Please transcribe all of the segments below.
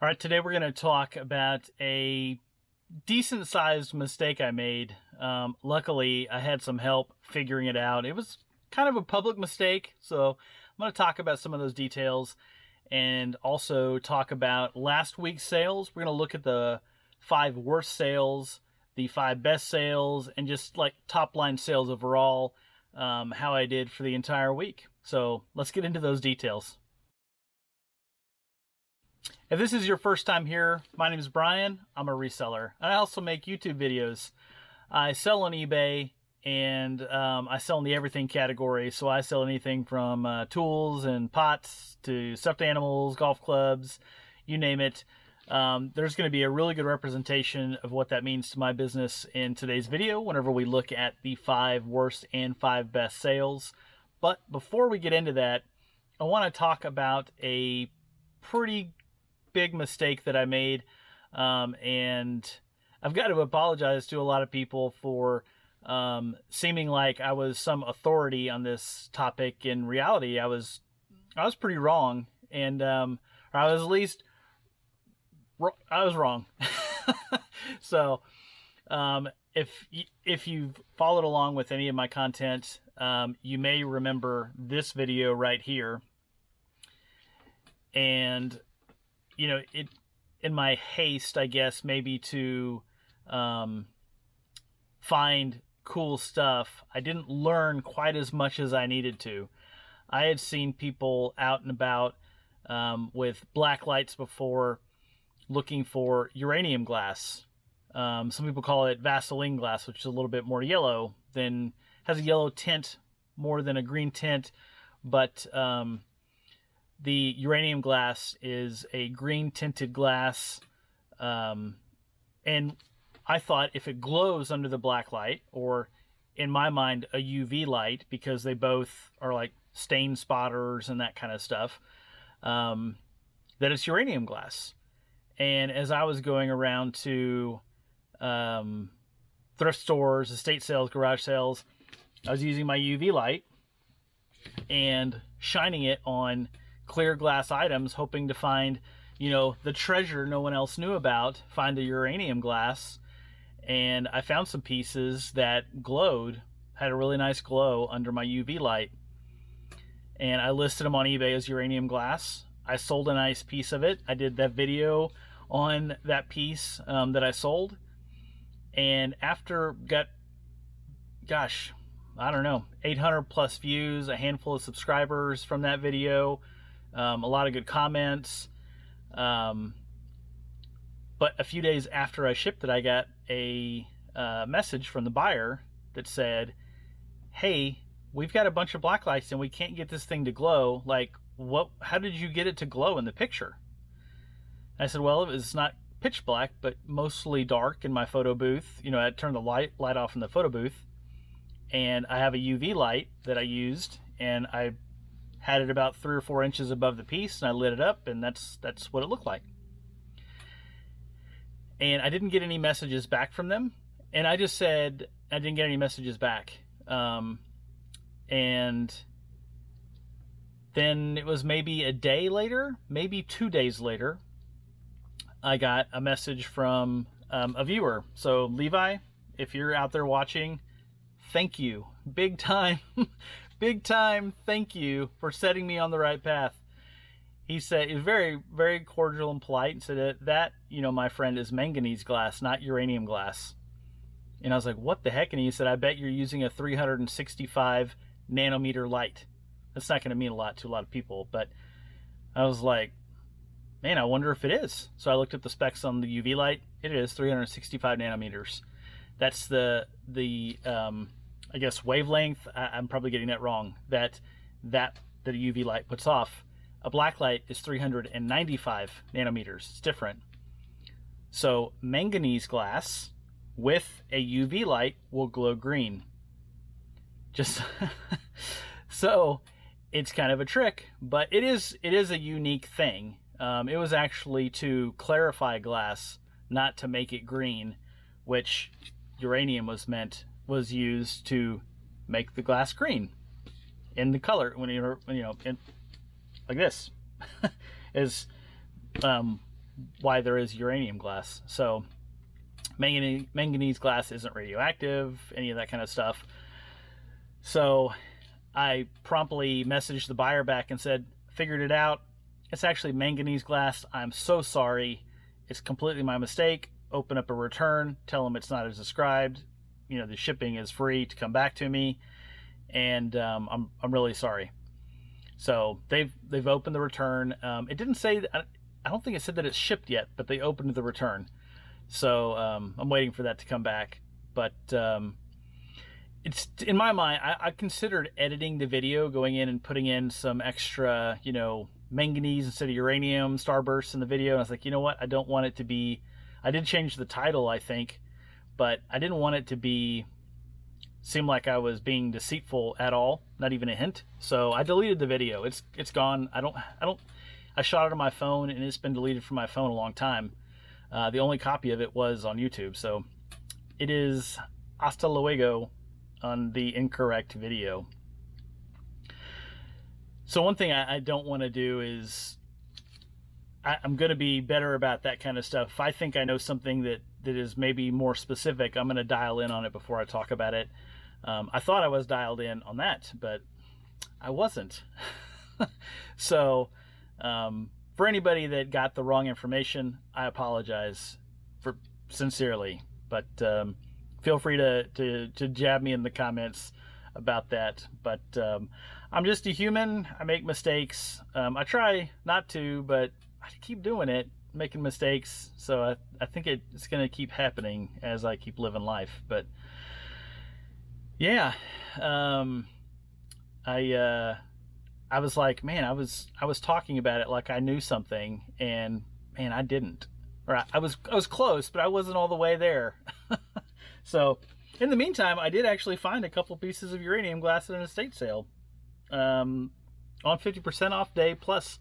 All right, today we're going to talk about a decent sized mistake I made. Luckily, I had some help figuring it out. It was kind of a public mistake, so I'm going to talk about some of those details and also talk about last week's sales. We're going to look at the 5 worst sales, the 5 best sales, and just like top line sales overall, how I did for the entire week. So let's get into those details. If this is your first time here, my name is Brian. I'm a reseller. I also make YouTube videos. I sell on eBay, and I sell in the everything category. So I sell anything from tools and pots to stuffed animals, golf clubs, you name it. There's going to be a really good representation of what that means to my business in today's video whenever we look at the 5 worst and 5 best sales. But before we get into that, I want to talk about a pretty big mistake that I made, and I've got to apologize to a lot of people for seeming like I was some authority on this topic. In reality, I was pretty wrong, and or I was at least I was wrong. So if you've followed along with any of my content, you may remember this video right here. And you know, in my haste, I guess, maybe to find cool stuff, I didn't learn quite as much as I needed to. I had seen people out and about with black lights before looking for uranium glass. Some people call it Vaseline glass, which is a little bit more yellow, has a yellow tint more than a green tint, but the uranium glass is a green tinted glass, and I thought if it glows under the black light, or in my mind a UV light, because they both are like stain spotters and that kind of stuff, that it's uranium glass. And as I was going around to thrift stores, estate sales, garage sales, I was using my UV light and shining it on clear glass items, hoping to find, the treasure no one else knew about, find the uranium glass. And I found some pieces that glowed, had a really nice glow under my UV light. And I listed them on eBay as uranium glass. I sold a nice piece of it. I did that video on that piece that I sold. And after I don't know, 800 plus views, a handful of subscribers from that video, a lot of good comments. But a few days after I shipped it, I got a message from the buyer that said, "Hey, we've got a bunch of black lights and we can't get this thing to glow. Like, how did you get it to glow in the picture?" I said, "Well, it's not pitch black, but mostly dark in my photo booth. I turned the light off in the photo booth, and I have a UV light that I used, and I had it about 3 or 4 inches above the piece, and I lit it up, and that's what it looked like." And I didn't get any messages back from them, and I just said I didn't get any messages back. And then it was maybe a day later, maybe 2 days later, I got a message from a viewer. So Levi, if you're out there watching, thank you, big time. Big time thank you for setting me on the right path. He said, he was very, very cordial and polite, and said that my friend, is manganese glass, not uranium glass. And I was like, what the heck? And he said, I bet you're using a 365 nanometer light. That's not going to mean a lot to a lot of people, but I was like, man, I wonder if it is. So I looked at the specs on the UV light. It is 365 nanometers. That's the I guess wavelength. I'm probably getting that wrong. That the UV light puts off. A black light is 395 nanometers. It's different. So manganese glass with a UV light will glow green. Just so it's kind of a trick, but it is a unique thing. It was actually to clarify glass, not to make it green, which uranium was used to make the glass green in the color when like this is why there is uranium glass. So manganese glass isn't radioactive, any of that kind of stuff. So I promptly messaged the buyer back and said, figured it out. It's actually manganese glass. I'm so sorry. It's completely my mistake. Open up a return, tell them it's not as described. You know, the shipping is free to come back to me, and I'm really sorry. So they've opened the return. It didn't say, I don't think it said that it's shipped yet, but they opened the return. So I'm waiting for that to come back. But it's, in my mind, I considered editing the video, going in and putting in some extra, you know, manganese instead of uranium starbursts in the video. And I was like, you know what? I don't want it to be, I did change the title, I think, but I didn't want it to seem like I was being deceitful at all, not even a hint. So I deleted the video. It's gone. I shot it on my phone, and it's been deleted from my phone a long time. The only copy of it was on YouTube. So it is hasta luego on the incorrect video. So one thing I don't want to do is, I'm going to be better about that kind of stuff. If I think I know something that is maybe more specific, I'm going to dial in on it before I talk about it. I thought I was dialed in on that, but I wasn't. So for anybody that got the wrong information, I apologize sincerely. But feel free to jab me in the comments about that. But I'm just a human. I make mistakes. I try not to, but I keep doing it, making mistakes. So I think it's going to keep happening as I keep living life. But yeah, I was like, man, I was talking about it like I knew something, and man, I didn't. Or I was close, but I wasn't all the way there. So in the meantime, I did actually find a couple pieces of uranium glass at an estate sale. On 50% off day, plus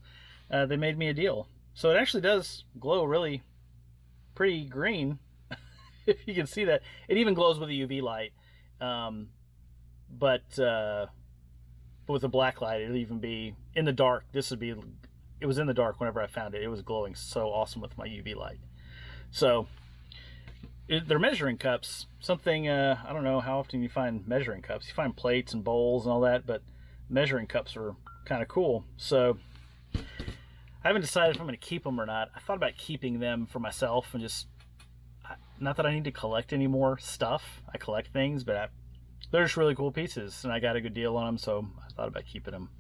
they made me a deal. So it actually does glow really pretty green. If you can see that. It even glows with a UV light. But with a black light, it'll even be in the dark. It was in the dark whenever I found it. It was glowing so awesome with my UV light. So they're measuring cups. Something, I don't know how often you find measuring cups. You find plates and bowls and all that, but measuring cups are kind of cool. So I haven't decided if I'm going to keep them or not. I thought about keeping them for myself and just, not that I need to collect any more stuff. I collect things, but they're just really cool pieces, and I got a good deal on them, so I thought about keeping them.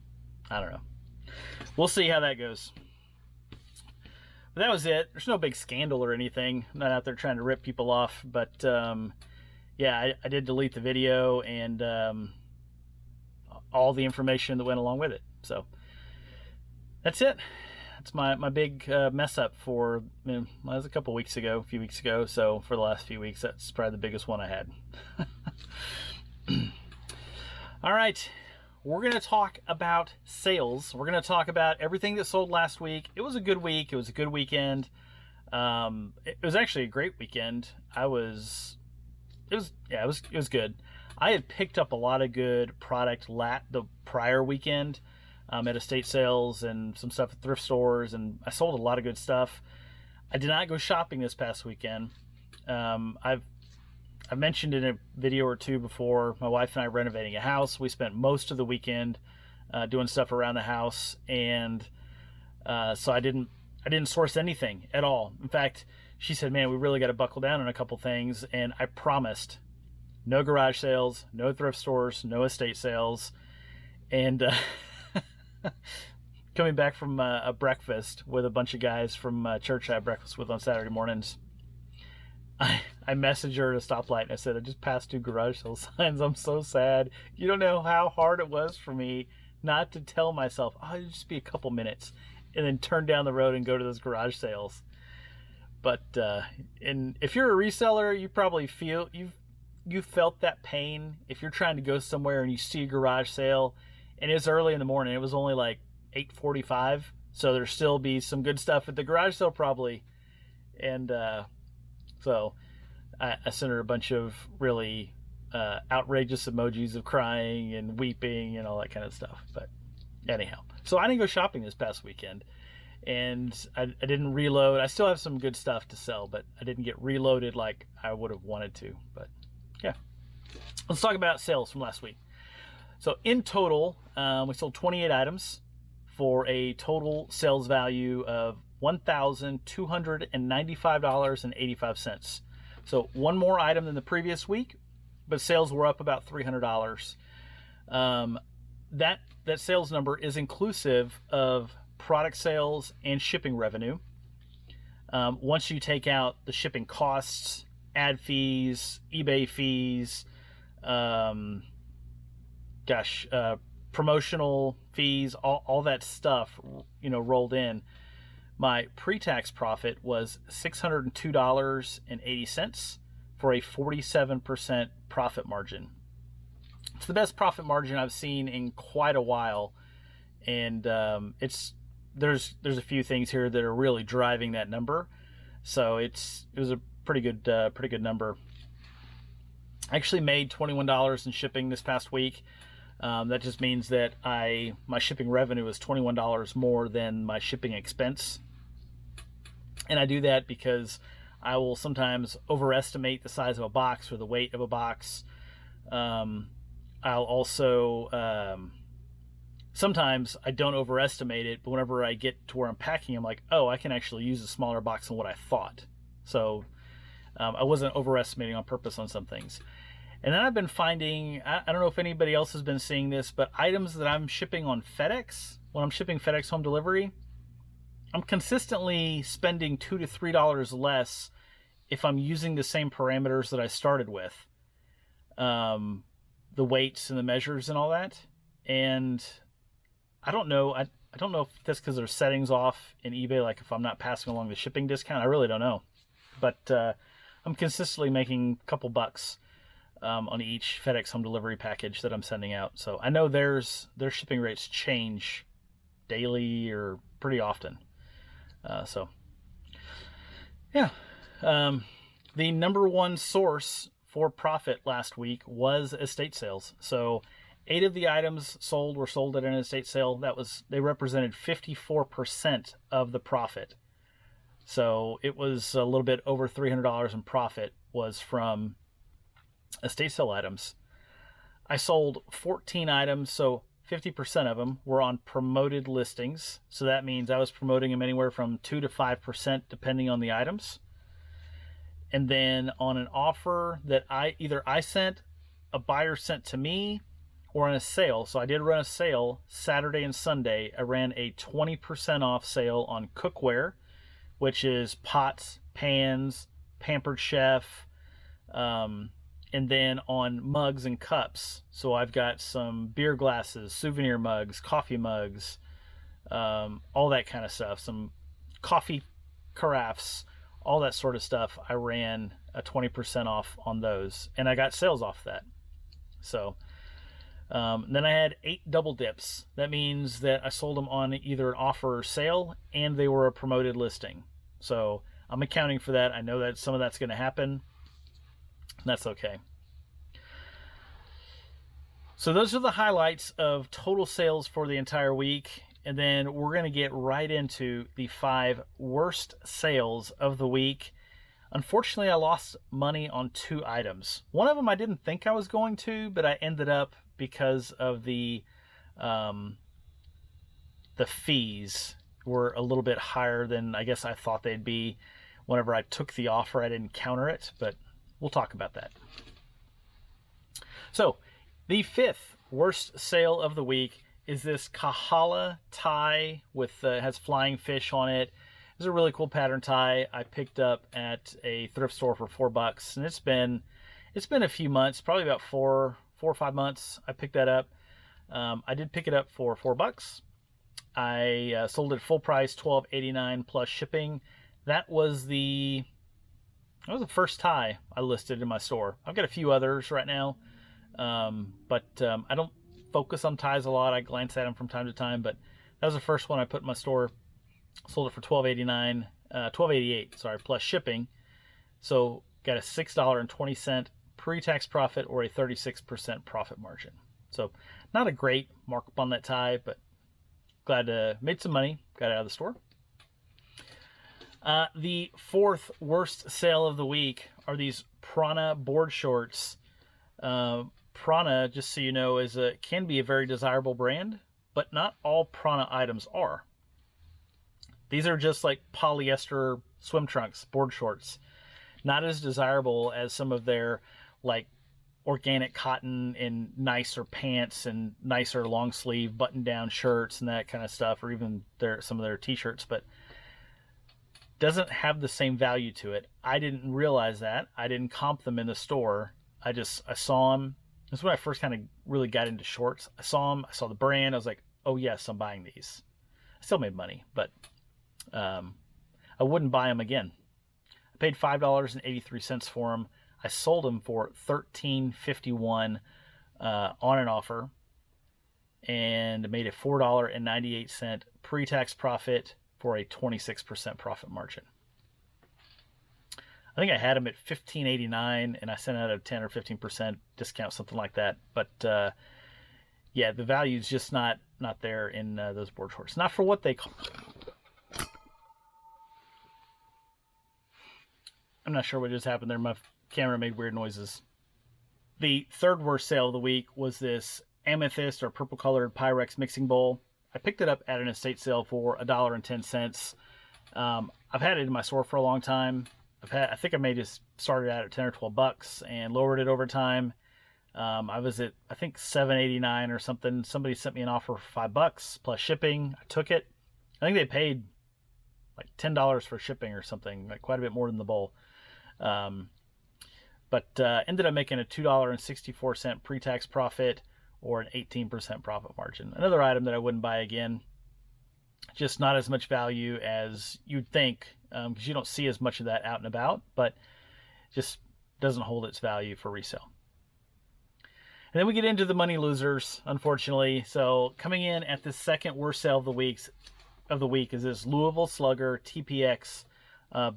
I don't know. We'll see how that goes. But that was it. There's no big scandal or anything. I'm not out there trying to rip people off, but yeah, I did delete the video and all the information that went along with it. So that's it. That's my big mess up for, it was a few weeks ago. So for the last few weeks, that's probably the biggest one I had. All right, we're going to talk about sales. We're going to talk about everything that sold last week. It was a good week. It was a good weekend. It was actually a great weekend. It was good. I had picked up a lot of good product the prior weekend at estate sales and some stuff at thrift stores, and I sold a lot of good stuff. I did not go shopping this past weekend. I've mentioned in a video or two before, my wife and I renovating a house. We spent most of the weekend doing stuff around the house, and so I didn't source anything at all. In fact, she said, man, we really got to buckle down on a couple things, and I promised no garage sales, no thrift stores, no estate sales. And coming back from a breakfast with a bunch of guys from church I have breakfast with on Saturday mornings, I messaged her at a stoplight and I said, I just passed 2 garage sale signs. I'm so sad. You don't know how hard it was for me not to tell myself, oh, it'll just be a couple minutes, and then turn down the road and go to those garage sales. But and if you're a reseller, you probably feel you felt that pain. If you're trying to go somewhere and you see a garage sale and it's early in the morning, it was only like 8:45, so there'll still be some good stuff at the garage sale probably. And so I sent her a bunch of really outrageous emojis of crying and weeping and all that kind of stuff. But anyhow, so I didn't go shopping this past weekend. and I didn't reload. I still have some good stuff to sell, but I didn't get reloaded like I would have wanted to. But yeah, let's talk about sales from last week. So in total, we sold 28 items for a total sales value of $1,295.85. So one more item than the previous week, but sales were up about $300. That sales number is inclusive of product sales and shipping revenue. Once you take out the shipping costs, ad fees, eBay fees, promotional fees, all that stuff, rolled in, my pre-tax profit was $602.80 for a 47% profit margin. It's the best profit margin I've seen in quite a while, and there's a few things here that are really driving that number. So it was a pretty good number. I actually made $21 in shipping this past week. That just means that my shipping revenue is $21 more than my shipping expense. And I do that because I will sometimes overestimate the size of a box or the weight of a box. I'll also, sometimes I don't overestimate it, but whenever I get to where I'm packing, I'm like, oh, I can actually use a smaller box than what I thought. So I wasn't overestimating on purpose on some things. And then I've been finding, I don't know if anybody else has been seeing this, but items that I'm shipping on FedEx, when I'm shipping FedEx home delivery, I'm consistently spending $2 to $3 less if I'm using the same parameters that I started with. The weights and the measures and all that. And I don't know. I don't know if that's because there's settings off in eBay, like if I'm not passing along the shipping discount. I really don't know. But I'm consistently making a couple bucks on each FedEx home delivery package that I'm sending out. So I know their shipping rates change daily or pretty often. So yeah, the number one source for profit last week was estate sales. So 8 of the items sold were sold at an estate sale. They represented 54% of the profit. So it was a little bit over $300 in profit was from estate sale items. I sold 14 items, so 50% of them were on promoted listings. So that means I was promoting them anywhere from 2 to 5% depending on the items. And then on an offer that I sent, a buyer sent to me, or on a sale. So I did run a sale Saturday and Sunday. I ran a 20% off sale on cookware, which is pots, pans, Pampered Chef, and then on mugs and cups. So I've got some beer glasses, souvenir mugs, coffee mugs, all that kind of stuff, some coffee carafes, all that sort of stuff. I ran a 20% off on those, and I got sales off that. So then I had 8 double dips. That means that I sold them on either an offer or sale, and they were a promoted listing. So I'm accounting for that. I know that some of that's going to happen. That's okay. So those are the highlights of total sales for the entire week. And then we're going to get right into the 5 worst sales of the week. Unfortunately, I lost money on 2 items. One of them I didn't think I was going to, but I ended up because of the fees were a little bit higher than I guess I thought they'd be. Whenever I took the offer, I didn't counter it, but we'll talk about that. So the 5th worst sale of the week is this Kahala tie with has flying fish on it. It's a really cool pattern tie I picked up at a thrift store for $4, and it's been a few months, probably about 4 or 5 months. I picked that up. I did pick it up for $4. I sold it full price, $12.89 plus shipping. That was the first tie I listed in my store. I've got a few others right now, but I don't focus on ties a lot. I glance at them from time to time, but that was the first one I put in my store. Sold it for $12.88, plus shipping. So got a $6.20 pre-tax profit or a 36% profit margin. So not a great markup on that tie, but glad to made some money, got it out of the store. The fourth worst sale of the week are these Prana board shorts. Prana, just so you know, can be a very desirable brand, but not all Prana items are. These are just like polyester swim trunks, board shorts. Not as desirable as some of their like organic cotton and nicer pants and nicer long sleeve button down shirts and that kind of stuff, or even some of their t-shirts, but doesn't have the same value to it. I didn't realize that. I didn't comp them in the store. I saw them. This is when I first kind of really got into shorts. I saw them, I saw the brand, I was like, oh yes, I'm buying these. I still made money, but I wouldn't buy them again. I paid $5.83 for them. I sold them for $13.51 on an offer, and made a $4.98 pre-tax profit for a 26% profit margin. I think I had them at $15.89, and I sent out a 10 or 15% discount, something like that. But yeah, the value is just not there in those board shorts. Not for what they call. I'm not sure what just happened there. My camera made weird noises. The third worst sale of the week was this amethyst or purple colored Pyrex mixing bowl. I picked it up at an estate sale for $1.10. I've had it in my store for a long time. I think I may just started out at 10 or 12 bucks and lowered it over time. I was at, I think, $7.89 or something. Somebody sent me an offer for $5 plus shipping. I took it. I think they paid like $10 for shipping or something, like quite a bit more than the bowl. But ended up making a $2.64 pre-tax profit, or an 18% profit margin. Another item that I wouldn't buy again. Just not as much value as you'd think, because you don't see as much of that out and about, but just doesn't hold its value for resale. And then we get into the money losers, unfortunately. So coming in at the second worst sale of the week is this Louisville Slugger TPX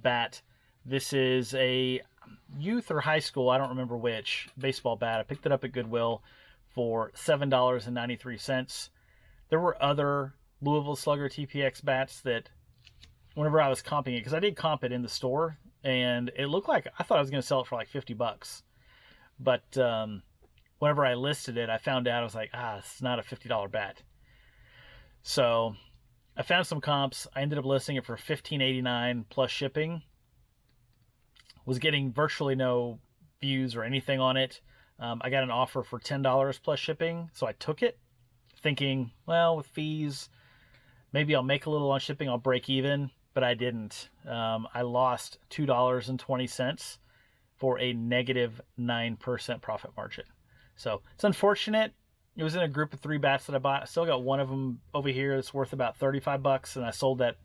bat. This is a youth or high school, I don't remember which, baseball bat. I picked it up at Goodwill for $7.93. There were other Louisville Slugger TPX bats that whenever I was comping it, because I did comp it in the store, and it looked like, I thought I was going to sell it for like $50. But whenever I listed it, I found out, I was like, it's not a $50 bat. So I found some comps. I ended up listing it for $15.89 plus shipping. Was getting virtually no views or anything on it. I got an offer for $10 plus shipping, so I took it, thinking, well, with fees, maybe I'll make a little on shipping, I'll break even, but I didn't. I lost $2.20 for a negative 9% profit margin. So it's unfortunate. It was in a group of 3 bats that I bought. I still got one of them over here that's worth about $35, and I sold that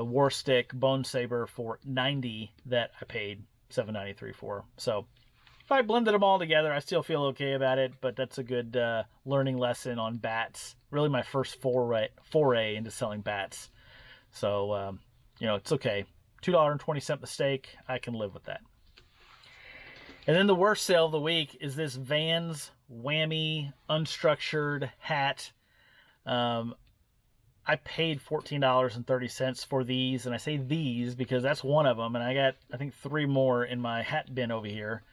War Stick Bone Saber for $90 that I paid $7.93 for. So if I blended them all together, I still feel okay about it, but that's a good learning lesson on bats. Really my first foray into selling bats. So, it's okay. $2.20 mistake, I can live with that. And then the worst sale of the week is this Vans Whammy unstructured hat. I paid $14.30 for these, and I say these because that's one of them, and I got, I think, 3 more in my hat bin over here.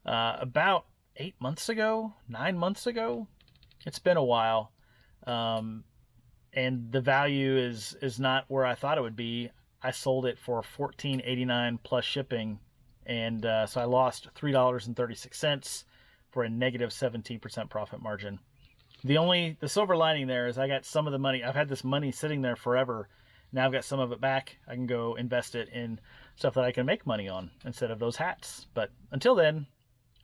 About 9 months ago, it's been a while, and the value is not where I thought it would be. I sold it for $14.89 plus shipping, and so I lost $3.36 for a negative 17% profit margin. The silver lining there is I got some of the money. I've had this money sitting there forever. Now I've got some of it back. I can go invest it in stuff that I can make money on instead of those hats. But until then,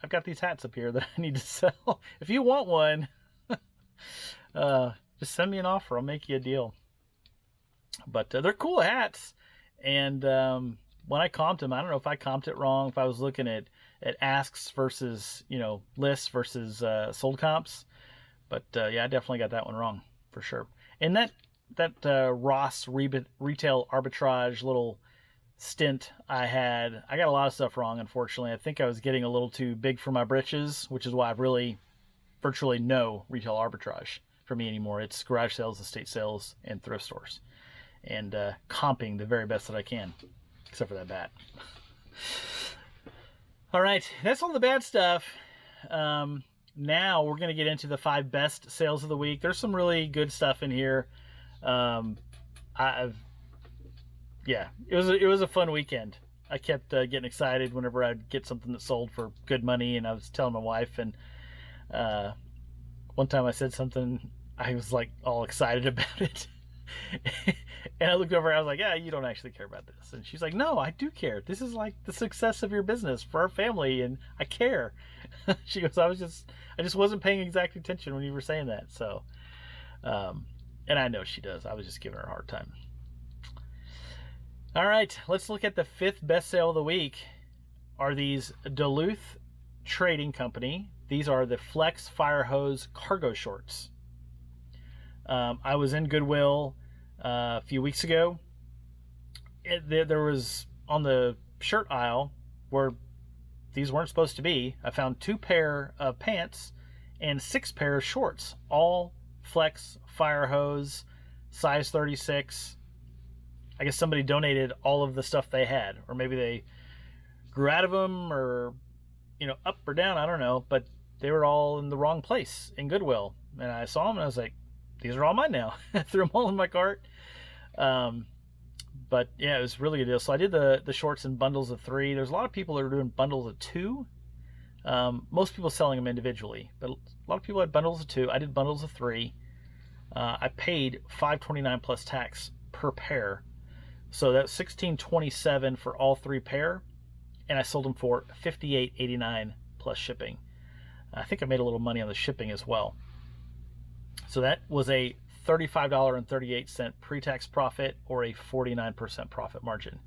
I've got these hats up here that I need to sell. If you want one, just send me an offer. I'll make you a deal. But they're cool hats. And when I comped them, I don't know if I comped it wrong, if I was looking at asks versus, lists versus sold comps. But yeah, I definitely got that one wrong for sure. And that Ross retail arbitrage little stint I got a lot of stuff wrong, unfortunately. I think I was getting a little too big for my britches, which is why I've really virtually no retail arbitrage for me anymore. It's garage sales, estate sales, and thrift stores. and comping the very best that I can, except for that bat. All right, that's all the bad stuff. Now we're going to get into the 5 best sales of the week. There's some really good stuff in here. It was a fun weekend. I kept getting excited whenever I'd get something that sold for good money, and I was telling my wife, and one time I said something, I was like all excited about it. And I looked over, I was like, yeah, you don't actually care about this. And she's like, no, I do care. This is like the success of your business for our family, and I care. She goes, I just wasn't paying exact attention when you were saying that. So, and I know she does. I was just giving her a hard time. All right, let's look at the 5th best sale of the week. Are these Duluth Trading Company. These are the Flex Fire Hose Cargo Shorts. I was in Goodwill a few weeks ago. There was on the shirt aisle where these weren't supposed to be. I found 2 pair of pants and 6 pair of shorts, all Flex Fire Hose, size 36. I guess somebody donated all of the stuff they had, or maybe they grew out of them, or up or down, I don't know, but they were all in the wrong place in Goodwill. And I saw them and I was like, these are all mine now. I threw them all in my cart. But yeah, it was really good deal. So I did the shorts in bundles of 3. There's a lot of people that are doing bundles of 2. Most people selling them individually, but a lot of people had bundles of 2. I did bundles of 3. I paid $5.29 plus tax per pair. So that's $16.27 for all 3 pair. And I sold them for $58.89 plus shipping. I think I made a little money on the shipping as well. So that was a $35.38 pre-tax profit, or a 49% profit margin.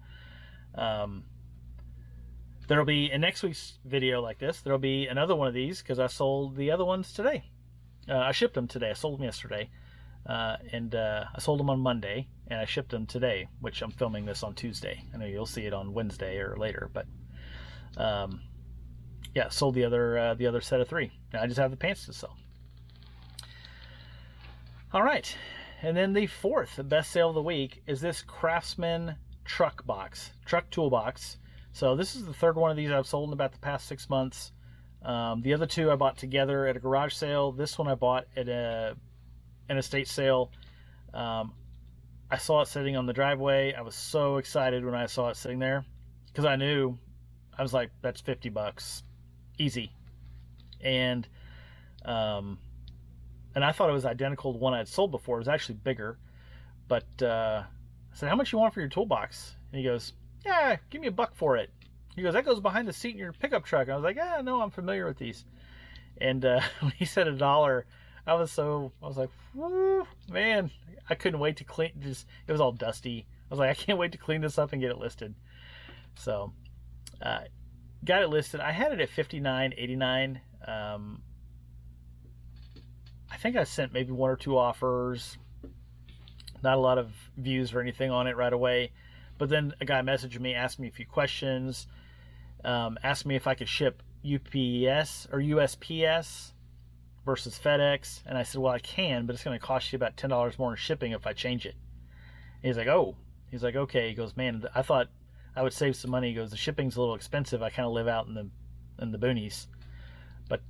There'll be, in next week's video like this, there'll be another one of these, because I sold the other ones today. I shipped them today. I sold them yesterday. And I sold them on Monday, and I shipped them today, which I'm filming this on Tuesday. I know you'll see it on Wednesday or later, but yeah, sold the other set of 3. Now I just have the pants to sell. All right, and then the 4th best sale of the week is this Craftsman truck toolbox. So this is the 3rd one of these I've sold in about the past 6 months. The other 2 I bought together at a garage sale. This one I bought at an estate sale. I saw it sitting on the driveway. I was so excited when I saw it sitting there, because I was like, that's $50 easy. And I thought it was identical to one I had sold before. It was actually bigger. But I said, how much you want for your toolbox? And he goes, yeah, give me $1 for it. He goes, that goes behind the seat in your pickup truck. And I was like, yeah, no, I'm familiar with these. And when he said $1, I was like, whoo, man, I couldn't wait to clean. It was all dusty. I was like, I can't wait to clean this up and get it listed. So, got it listed. I had it at $59.89. I think I sent maybe 1 or 2 offers. Not a lot of views or anything on it right away. But then a guy messaged me, asked me a few questions, asked me if I could ship UPS or USPS versus FedEx. And I said, well, I can, but it's going to cost you about $10 more in shipping if I change it. And he's like, oh. He's like, okay. He goes, man, I thought I would save some money. He goes, the shipping's a little expensive. I kind of live out in the boonies. But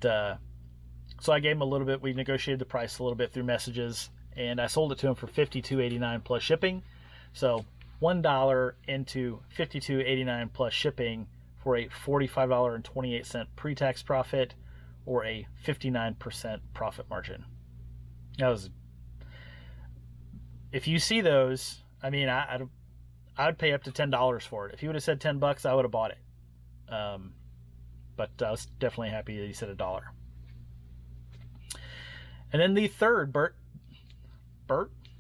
so I gave him a little bit. We negotiated the price a little bit through messages, and I sold it to him for $52.89 plus shipping. So $1 into $52.89 plus shipping for a $45.28 pre-tax profit, or a 59% profit margin. That was, if you see those, I mean, I'd pay up to $10 for it. If he would have said $10, I would have bought it. But I was definitely happy that he said $1. And then the third,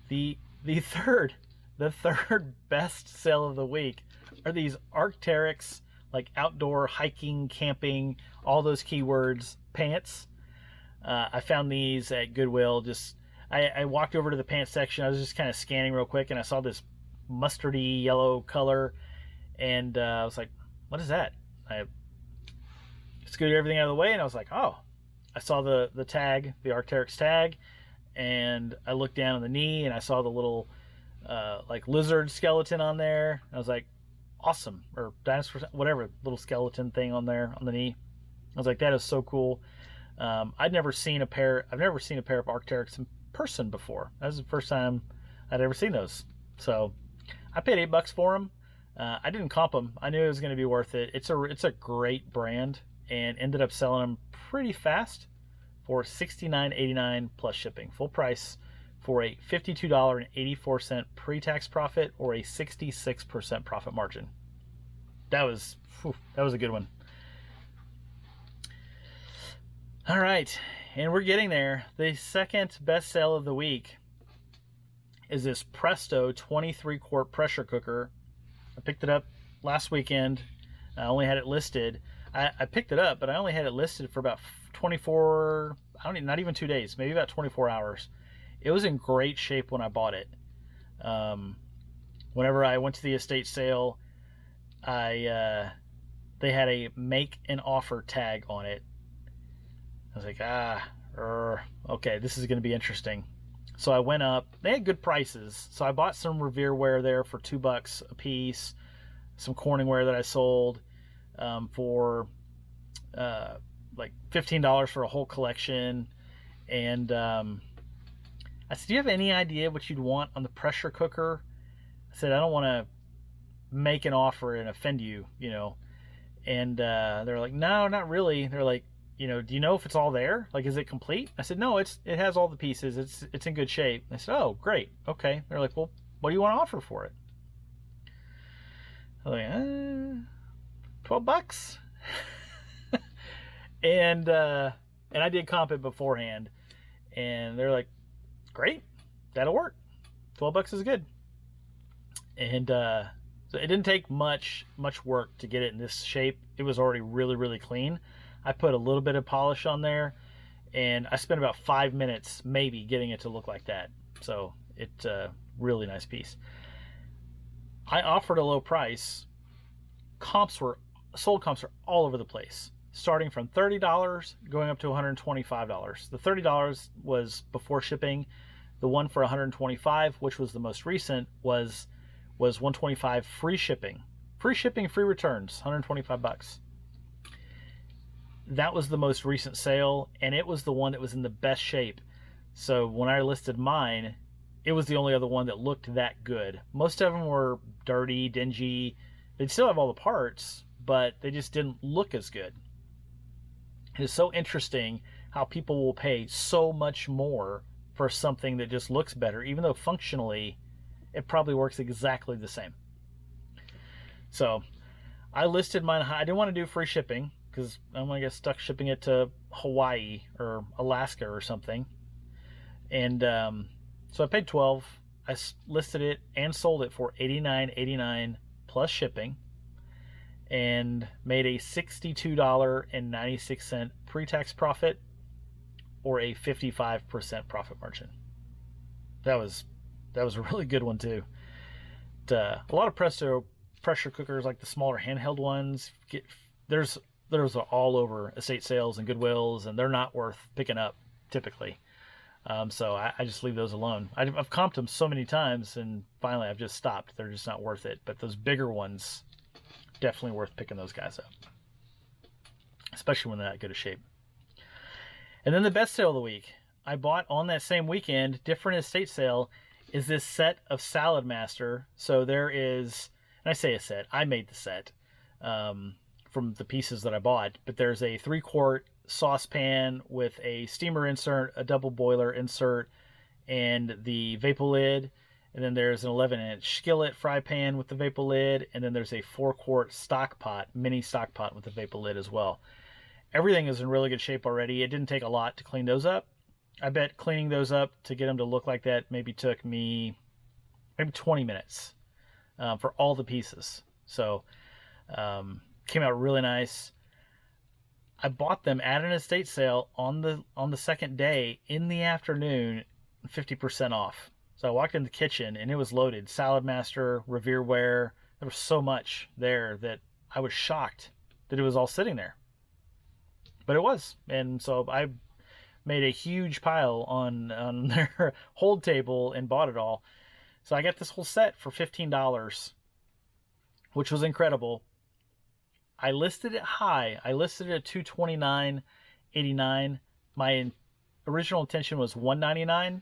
the third best sale of the week are these Arc'teryx, like outdoor hiking, camping, all those keywords pants. I found these at Goodwill. I walked over to the pants section. I was just kind of scanning real quick, and I saw this mustardy yellow color, and I was like, what is that? I scooted everything out of the way, and I was like, oh. I saw the tag, the Arc'teryx tag, and I looked down on the knee, and I saw the little like lizard skeleton on there. I was like, awesome. Or dinosaur, whatever, little skeleton thing on there on the knee. I was like, that is so cool. I've never seen a pair of Arc'teryx in person before. That was the first time I'd ever seen those. So I paid $8 for them. I didn't comp them. I knew it was going to be worth it. It's a great brand, and ended up selling them pretty fast for $69.89 plus shipping, full price, for a $52.84 pre-tax profit, or a 66% profit margin. That was a good one. All right, and we're getting there. The second best sale of the week is this Presto 23-quart pressure cooker. I picked it up last weekend. I only had it listed. I picked it up, but I only had it listed for about 24, not even 2 days, maybe about 24 hours. It was in great shape when I bought it. Whenever I went to the estate sale, they had a make an offer tag on it. I was like, okay, this is going to be interesting. So I went up. They had good prices. So I bought some Revereware there for $2 a piece. Some Corningware that I sold for like $15 for a whole collection. And I said, do you have any idea what you'd want on the pressure cooker? I said, I don't want to make an offer and offend you, you know. And they're like, no, not really. They're like, you know, do you know if it's all there? Like, is it complete? I said, no, it has all the pieces. It's in good shape. They said, oh, great. Okay. They're like, well, what do you want to offer for it? I'm like, $12. and I did comp it beforehand, and they're like, great, that'll work. $12 is good. And so it didn't take much work to get it in this shape. It was already really, really clean. I put a little bit of polish on there, and I spent about 5 minutes maybe getting it to look like that. So it's a really nice piece. I offered a low price. Sold comps are all over the place, starting from $30 going up to $125. The $30 was before shipping. The one for $125, which was the most recent, was $125 free shipping. Free shipping, free returns, $125. That was the most recent sale, and it was the one that was in the best shape. So when I listed mine, it was the only other one that looked that good. Most of them were dirty, dingy. They'd still have all the parts, but they just didn't look as good. It is so interesting how people will pay so much more for something that just looks better, even though functionally it probably works exactly the same. So I listed mine high. I didn't want to do free shipping because I don't want to get stuck shipping it to Hawaii or Alaska or something. And so I paid $12. I listed it and sold it for $89.89 plus shipping, and made a $62.96 pre-tax profit, or a 55% profit margin. That was a really good one too. A lot of Presto pressure cookers, like the smaller handheld ones, there's all over estate sales and Goodwills, and they're not worth picking up typically. So I just leave those alone. I've comped them so many times, and finally I've just stopped. They're just not worth it. But those bigger ones, definitely worth picking those guys up, especially when they're that good of shape. And then the best sale of the week, I bought on that same weekend, different estate sale, is this set of Salad Master. So there is, and I say a set, I made the set from the pieces that I bought, but there's a 3-quart saucepan with a steamer insert, a double boiler insert, and the vapor lid. And then there's an 11-inch skillet fry pan with the vapor lid, and then there's a 4-quart stock pot, mini stock pot with the vapor lid as well. Everything is in really good shape already. It didn't take a lot to clean those up. I bet cleaning those up to get them to look like that maybe took me maybe 20 minutes for all the pieces. So came out really nice. I bought them at an estate sale on the second day in the afternoon, 50% off. So I walked in the kitchen and it was loaded. Salad Master, Revereware. There was so much there that I was shocked that it was all sitting there. But it was. And so I made a huge pile on their hold table and bought it all. So I got this whole set for $15, which was incredible. I listed it high. I listed it at $229.89. My original intention was $199.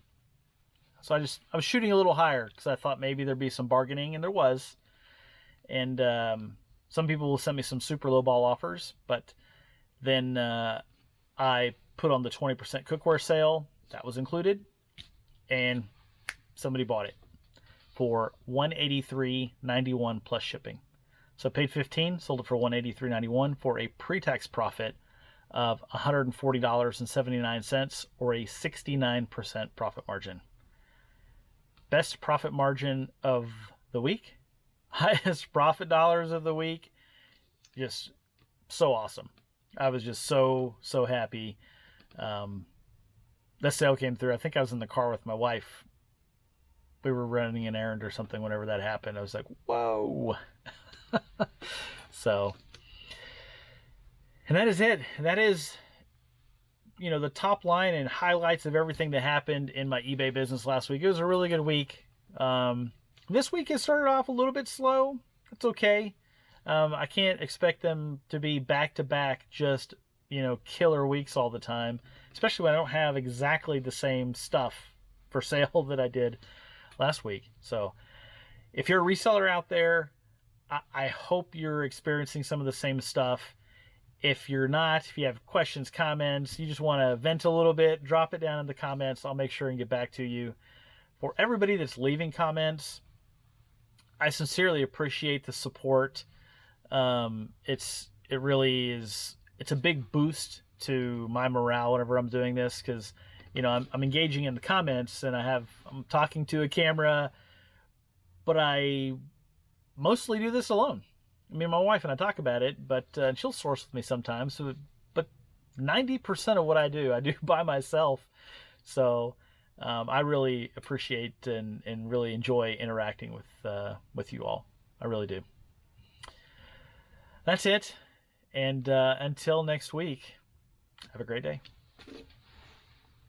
So I was shooting a little higher because I thought maybe there'd be some bargaining, and there was. And some people will send me some super low ball offers, but then I put on the 20% cookware sale. That was included, and somebody bought it for $183.91 plus shipping. So I paid $15, sold it for $183.91 for a pre-tax profit of $140.79, or a 69% profit margin. Best profit margin of the week, highest profit dollars of the week. Just so awesome. I was just so happy. That sale came through. I think I was in the car with my wife. We were running an errand or something whenever that happened. I was like, whoa. So, and that is it. That is, the top line and highlights of everything that happened in my eBay business last week. It was a really good week. This week it started off a little bit slow. It's okay. I can't expect them to be back-to-back just, killer weeks all the time, especially when I don't have exactly the same stuff for sale that I did last week. So if you're a reseller out there, I hope you're experiencing some of the same stuff. If you're not, if you have questions, comments, you just want to vent a little bit, drop it down in the comments. I'll make sure and get back to you. For everybody that's leaving comments, I sincerely appreciate the support. It really is. It's a big boost to my morale whenever I'm doing this, because I'm engaging in the comments and I'm talking to a camera, but I mostly do this alone. I mean, my wife and I talk about it, but she'll source with me sometimes. But 90% of what I do by myself. So I really appreciate and really enjoy interacting with you all. I really do. That's it. And until next week, have a great day.